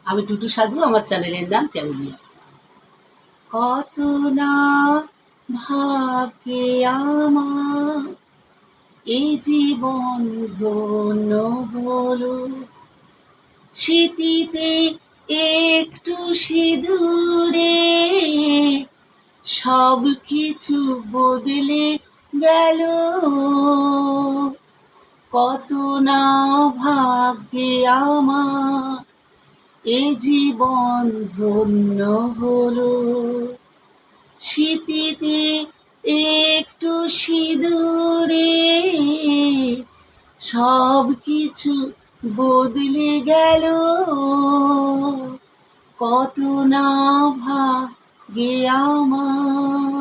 আমি টুটু সাধু, আমার চ্যানেলের নাম ক্যামেলিয়া। কত না ভাগ্যে আমার এই জীবন ধন্য হলো, স্মৃতিতে একটু সিঁদুরে সব কিছু বদলে গেল। কত না ভাগ্যে আমার এ জীবন ধন্য হলো, স্মৃতিতে একটু সিঁদুরে সব কিছু বদলে গেল। কত না ভাগ্যে আমার।